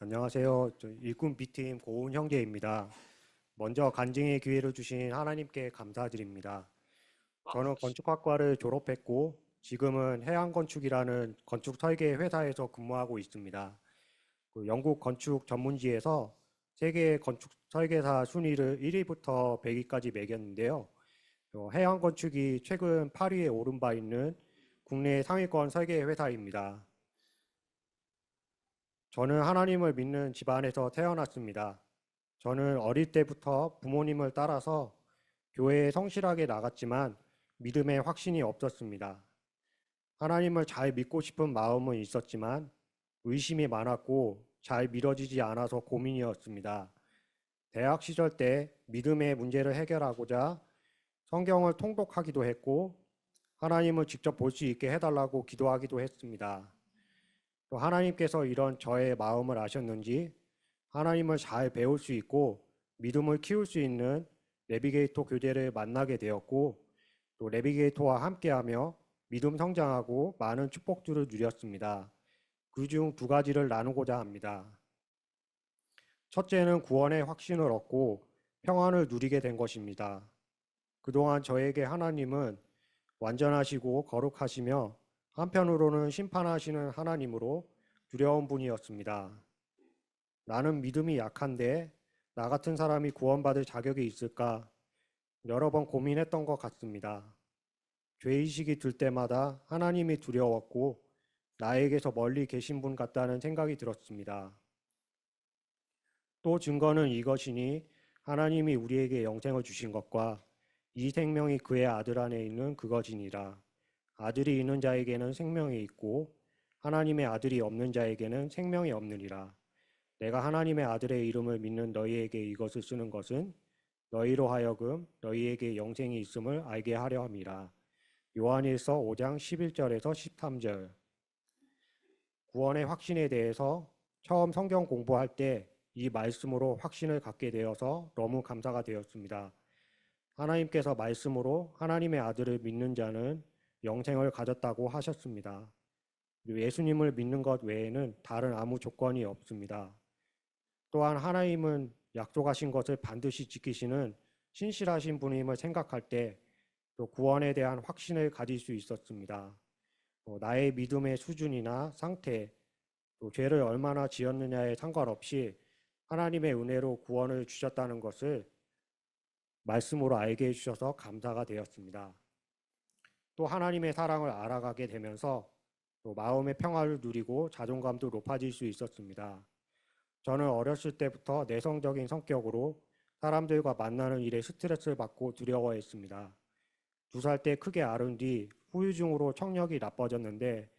안녕하세요. 일꾼 B팀 고은 형제입니다. 먼저 간증의 기회를 주신 하나님께 감사드립니다. 저는 건축학과를 졸업했고 지금은 해양건축이라는 건축 설계 회사에서 근무하고 있습니다. 영국 건축 전문지에서 세계 건축 설계사 순위를 1위부터 100위까지 매겼는데요. 해양건축이 최근 8위에 오른 바 있는 국내 상위권 설계 회사입니다. 저는 하나님을 믿는 집안에서 태어났습니다. 저는 어릴 때부터 부모님을 따라서 교회에 성실하게 나갔지만 믿음의 확신이 없었습니다. 하나님을 잘 믿고 싶은 마음은 있었지만 의심이 많았고 잘 믿어지지 않아서 고민이었습니다. 대학 시절 때 믿음의 문제를 해결하고자 성경을 통독하기도 했고 하나님을 직접 볼 수 있게 해달라고 기도하기도 했습니다. 또 하나님께서 이런 저의 마음을 아셨는지 하나님을 잘 배울 수 있고 믿음을 키울 수 있는 내비게이터 교재를 만나게 되었고 또 내비게이터와 함께하며 믿음 성장하고 많은 축복들을 누렸습니다. 그중 두 가지를 나누고자 합니다. 첫째는 구원의 확신을 얻고 평안을 누리게 된 것입니다. 그동안 저에게 하나님은 완전하시고 거룩하시며 한편으로는 심판하시는 하나님으로 두려운 분이었습니다. 나는 믿음이 약한데 나 같은 사람이 구원받을 자격이 있을까? 여러 번 고민했던 것 같습니다. 죄의식이 들 때마다 하나님이 두려웠고 나에게서 멀리 계신 분 같다는 생각이 들었습니다. 또 증거는 이것이니 하나님이 우리에게 영생을 주신 것과 이 생명이 그의 아들 안에 있는 그것이니라. 아들이 있는 자에게는 생명이 있고 하나님의 아들이 없는 자에게는 생명이 없느니라. 내가 하나님의 아들의 이름을 믿는 너희에게 이것을 쓰는 것은 너희로 하여금 너희에게 영생이 있음을 알게 하려 함이라. 요한일서 5장 11절에서 13절. 구원의 확신에 대해서 처음 성경 공부할 때 이 말씀으로 확신을 갖게 되어서 너무 감사가 되었습니다. 하나님께서 말씀으로 하나님의 아들을 믿는 자는 영생을 가졌다고 하셨습니다. 예수님을 믿는 것 외에는 다른 아무 조건이 없습니다. 또한 하나님은 약속하신 것을 반드시 지키시는 신실하신 분임을 생각할 때 또 구원에 대한 확신을 가질 수 있었습니다. 나의 믿음의 수준이나 상태, 또 죄를 얼마나 지었느냐에 상관없이 하나님의 은혜로 구원을 주셨다는 것을 말씀으로 알게 해주셔서 감사가 되었습니다. 또 하나님의 사랑을 알아가게 되면서 또 마음의 평화를 누리고 자존감도 높아질 수 있었습니다. 저는 어렸을 때부터 내성적인 성격으로 사람들과 만나는 일에 스트레스를 받고 두려워했습니다. 2살 때 크게 앓은 뒤 후유증으로 청력이 나빠졌는데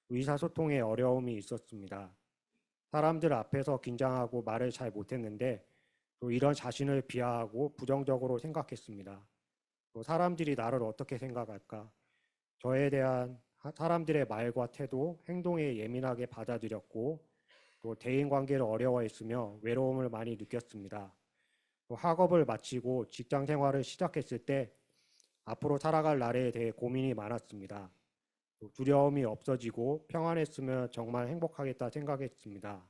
의사소통에 어려움이 있었습니다. 사람들 앞에서 긴장하고 말을 잘 못했는데 또 이런 자신을 비하하고 부정적으로 생각했습니다. 또 사람들이 나를 어떻게 생각할까? 저에 대한 사람들의 말과 태도, 행동에 예민하게 받아들였고 또 대인관계를 어려워했으며 외로움을 많이 느꼈습니다. 또 학업을 마치고 직장 생활을 시작했을 때 앞으로 살아갈 날에 대해 고민이 많았습니다. 또 두려움이 없어지고 평안했으면 정말 행복하겠다 생각했습니다.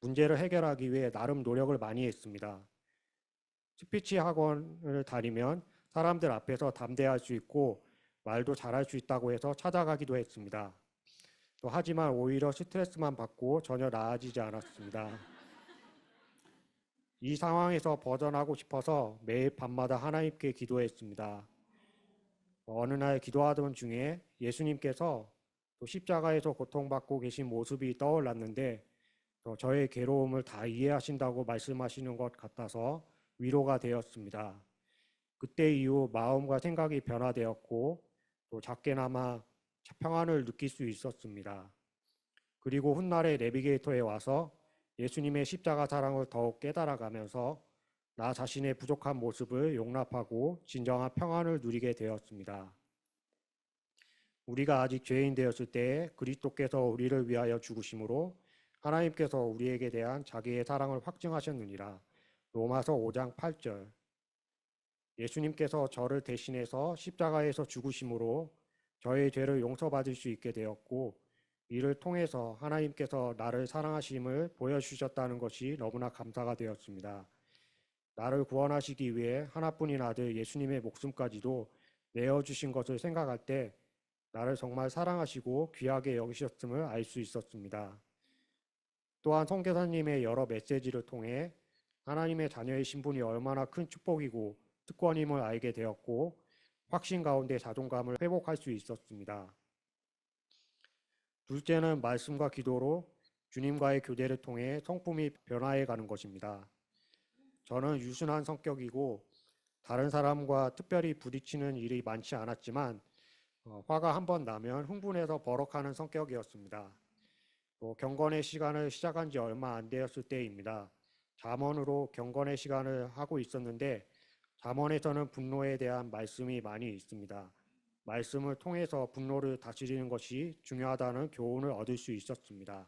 문제를 해결하기 위해 나름 노력을 많이 했습니다. 스피치 학원을 다니면 사람들 앞에서 담대할 수 있고 말도 잘할 수 있다고 해서 찾아가기도 했습니다. 또 하지만 오히려 스트레스만 받고 전혀 나아지지 않았습니다. 이 상황에서 벗어나고 싶어서 매일 밤마다 하나님께 기도했습니다. 어느 날 기도하던 중에 예수님께서 또 십자가에서 고통받고 계신 모습이 떠올랐는데 저의 괴로움을 다 이해하신다고 말씀하시는 것 같아서 위로가 되었습니다. 그때 이후 마음과 생각이 변화되었고 또 작게나마 평안을 느낄 수 있었습니다. 그리고 훗날에 내비게이터에 와서 예수님의 십자가 사랑을 더욱 깨달아가면서 나 자신의 부족한 모습을 용납하고 진정한 평안을 누리게 되었습니다. 우리가 아직 죄인 되었을 때에 그리스도께서 우리를 위하여 죽으심으로 하나님께서 우리에게 대한 자기의 사랑을 확증하셨느니라. 로마서 5장 8절. 예수님께서 저를 대신해서 십자가에서 죽으심으로 저의 죄를 용서받을 수 있게 되었고 이를 통해서 하나님께서 나를 사랑하심을 보여주셨다는 것이 너무나 감사가 되었습니다. 나를 구원하시기 위해 하나뿐인 아들 예수님의 목숨까지도 내어주신 것을 생각할 때 나를 정말 사랑하시고 귀하게 여기셨음을 알 수 있었습니다. 또한 선교사님의 여러 메시지를 통해 하나님의 자녀의 신분이 얼마나 큰 축복이고 특권임을 알게 되었고 확신 가운데 자존감을 회복할 수 있었습니다. 둘째는 말씀과 기도로 주님과의 교제를 통해 성품이 변화해 가는 것입니다. 저는 유순한 성격이고 다른 사람과 특별히 부딪히는 일이 많지 않았지만 화가 한 번 나면 흥분해서 버럭하는 성격이었습니다. 또 경건의 시간을 시작한 지 얼마 안 되었을 때입니다. 잠언으로 경건의 시간을 하고 있었는데 잠언에서는 분노에 대한 말씀이 많이 있습니다. 말씀을 통해서 분노를 다스리는 것이 중요하다는 교훈을 얻을 수 있었습니다.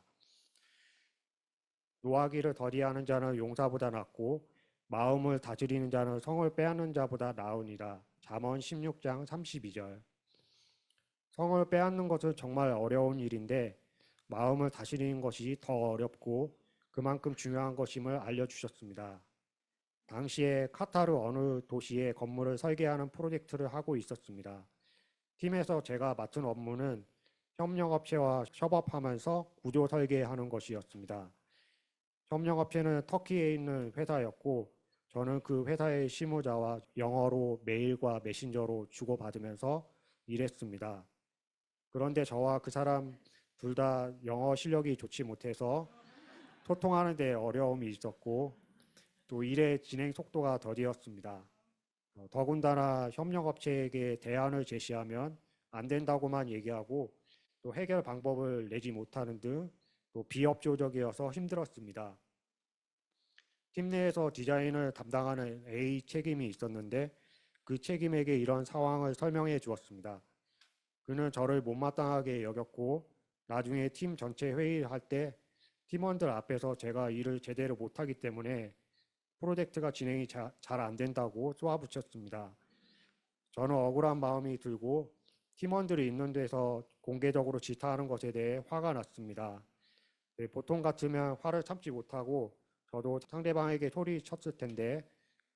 노하기를 더디하는 자는 용사보다 낫고 마음을 다스리는 자는 성을 빼앗는 자보다 나으니라. 잠언 16장 32절. 성을 빼앗는 것은 정말 어려운 일인데 마음을 다스리는 것이 더 어렵고 그만큼 중요한 것임을 알려주셨습니다. 당시에 카타르 어느 도시에 건물을 설계하는 프로젝트를 하고 있었습니다. 팀에서 제가 맡은 업무는 협력업체와 협업하면서 구조 설계하는 것이었습니다. 협력업체는 터키에 있는 회사였고 저는 그 회사의 실무자와 영어로 메일과 메신저로 주고받으면서 일했습니다. 그런데 저와 그 사람 둘 다 영어 실력이 좋지 못해서 소통하는 데 어려움이 있었고 또 일의 진행 속도가 더디었습니다. 더군다나 협력업체에게 대안을 제시하면 안 된다고만 얘기하고 또 해결 방법을 내지 못하는 등 또 비협조적이어서 힘들었습니다. 팀 내에서 디자인을 담당하는 A 책임이 있었는데 그 책임에게 이런 상황을 설명해 주었습니다. 그는 저를 못마땅하게 여겼고 나중에 팀 전체 회의를 할 때 팀원들 앞에서 제가 일을 제대로 못하기 때문에 프로젝트가 진행이 잘 안 된다고 쏘아붙였습니다. 저는 억울한 마음이 들고 팀원들이 있는 데서 공개적으로 질타하는 것에 대해 화가 났습니다. 보통 같으면 화를 참지 못하고 저도 상대방에게 소리쳤을 텐데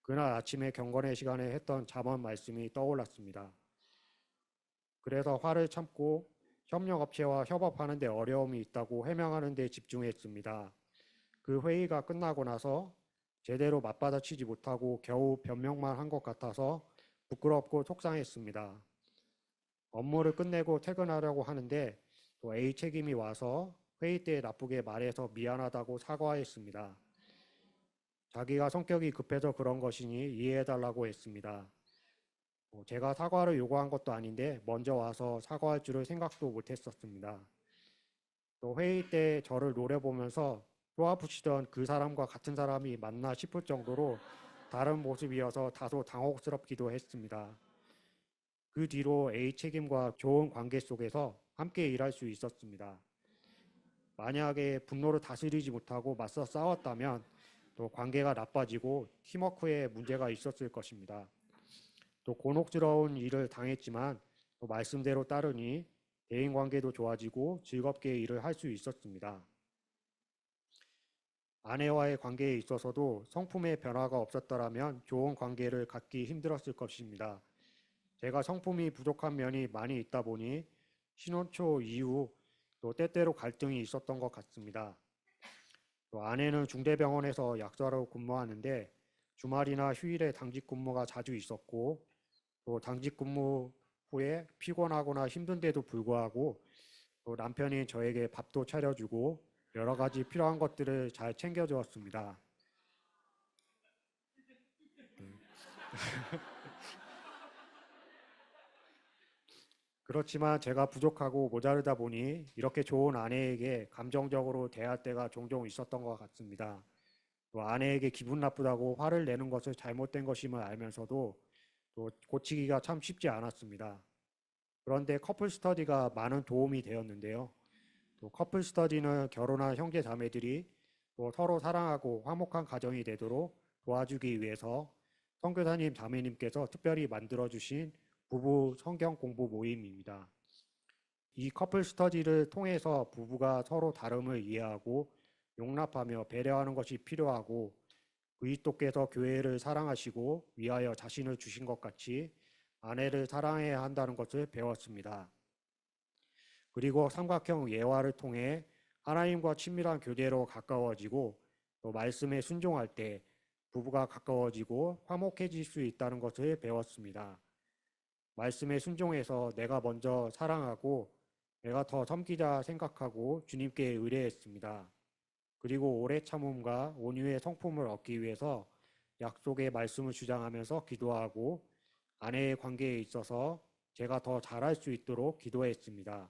그날 아침에 경건의 시간에 했던 잠언 말씀이 떠올랐습니다. 그래서 화를 참고 협력업체와 협업하는 데 어려움이 있다고 해명하는 데 집중했습니다. 그 회의가 끝나고 나서 제대로 맞받아치지 못하고 겨우 변명만 한 것 같아서 부끄럽고 속상했습니다. 업무를 끝내고 퇴근하려고 하는데 또 A 책임이 와서 회의 때 나쁘게 말해서 미안하다고 사과했습니다. 자기가 성격이 급해서 그런 것이니 이해해달라고 했습니다. 제가 사과를 요구한 것도 아닌데 먼저 와서 사과할 줄을 생각도 못했었습니다. 또 회의 때 저를 노려보면서 쏘아붙이던 그 사람과 같은 사람이 맞나 싶을 정도로 다른 모습이어서 다소 당혹스럽기도 했습니다. 그 뒤로 A 책임과 좋은 관계 속에서 함께 일할 수 있었습니다. 만약에 분노를 다스리지 못하고 맞서 싸웠다면 또 관계가 나빠지고 팀워크에 문제가 있었을 것입니다. 또 곤혹스러운 일을 당했지만 또 말씀대로 따르니 대인관계도 좋아지고 즐겁게 일을 할 수 있었습니다. 아내와의 관계에 있어서도 성품의 변화가 없었더라면 좋은 관계를 갖기 힘들었을 것입니다. 제가 성품이 부족한 면이 많이 있다 보니 신혼 초 이후 또 때때로 갈등이 있었던 것 같습니다. 또 아내는 중대병원에서 약사로 근무하는데 주말이나 휴일에 당직 근무가 자주 있었고 또 당직 근무 후에 피곤하거나 힘든데도 불구하고 또 남편이 저에게 밥도 차려주고 여러 가지 필요한 것들을 잘 챙겨주었습니다. 그렇지만 제가 부족하고 모자르다 보니 이렇게 좋은 아내에게 감정적으로 대할 때가 종종 있었던 것 같습니다. 또 아내에게 기분 나쁘다고 화를 내는 것을 잘못된 것임을 알면서도 또 고치기가 참 쉽지 않았습니다. 그런데 커플 스터디가 많은 도움이 되었는데요. 또 커플 스터디는 결혼한 형제 자매들이 또 서로 사랑하고 화목한 가정이 되도록 도와주기 위해서 선교사님 자매님께서 특별히 만들어 주신 부부 성경 공부 모임입니다. 이 커플 스터디를 통해서 부부가 서로 다름을 이해하고 용납하며 배려하는 것이 필요하고 그리스도께서 교회를 사랑하시고 위하여 자신을 주신 것 같이 아내를 사랑해야 한다는 것을 배웠습니다. 그리고 삼각형 예화를 통해 하나님과 친밀한 교제로 가까워지고 또 말씀에 순종할 때 부부가 가까워지고 화목해질 수 있다는 것을 배웠습니다. 말씀에 순종해서 내가 먼저 사랑하고 내가 더 섬기자 생각하고 주님께 의뢰했습니다. 그리고 오래 참음과 온유의 성품을 얻기 위해서 약속의 말씀을 주장하면서 기도하고 아내의 관계에 있어서 제가 더 잘할 수 있도록 기도했습니다.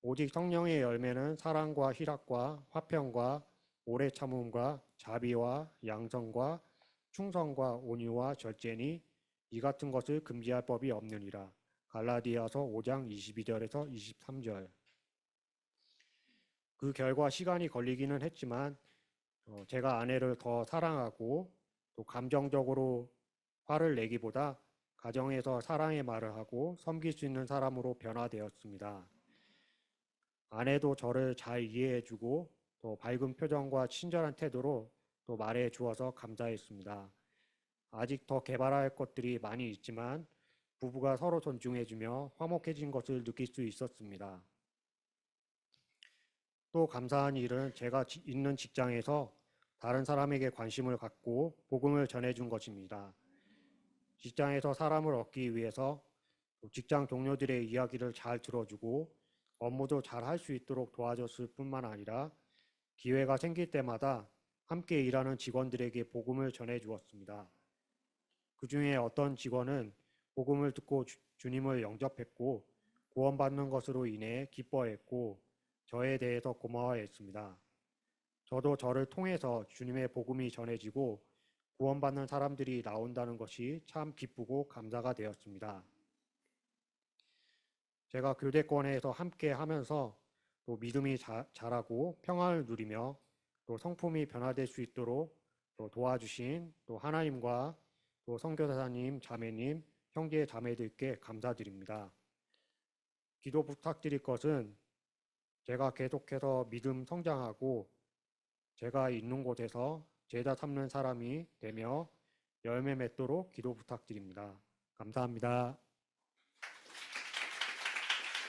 오직 성령의 열매는 사랑과 희락과 화평과 오래 참음과 자비와 양성과 충성과 온유와 절제니 이 같은 것을 금지할 법이 없느니라. 갈라디아서 5장 22절에서 23절. 그 결과 시간이 걸리기는 했지만 제가 아내를 더 사랑하고 또 감정적으로 화를 내기보다 가정에서 사랑의 말을 하고 섬길 수 있는 사람으로 변화되었습니다. 아내도 저를 잘 이해해주고 또 밝은 표정과 친절한 태도로 또 말해 주어서 감사했습니다. 아직 더 개발할 것들이 많이 있지만 부부가 서로 존중해주며 화목해진 것을 느낄 수 있었습니다. 또 감사한 일은 제가 있는 직장에서 다른 사람에게 관심을 갖고 복음을 전해준 것입니다. 직장에서 사람을 얻기 위해서 직장 동료들의 이야기를 잘 들어주고 업무도 잘 할 수 있도록 도와줬을 뿐만 아니라 기회가 생길 때마다 함께 일하는 직원들에게 복음을 전해 주었습니다. 그 중에 어떤 직원은 복음을 듣고 주님을 영접했고 구원받는 것으로 인해 기뻐했고 저에 대해서 고마워했습니다. 저도 저를 통해서 주님의 복음이 전해지고 구원받는 사람들이 나온다는 것이 참 기쁘고 감사가 되었습니다. 제가 교대권에서 함께 하면서 또 믿음이 자라고 평안을 누리며 또 성품이 변화될 수 있도록 또 도와주신 또 하나님과 또 선교사님, 자매님, 형제 자매들께 감사드립니다. 기도 부탁드릴 것은 제가 계속해서 믿음 성장하고 제가 있는 곳에서 제자 삼는 사람이 되며 열매 맺도록 기도 부탁드립니다. 감사합니다.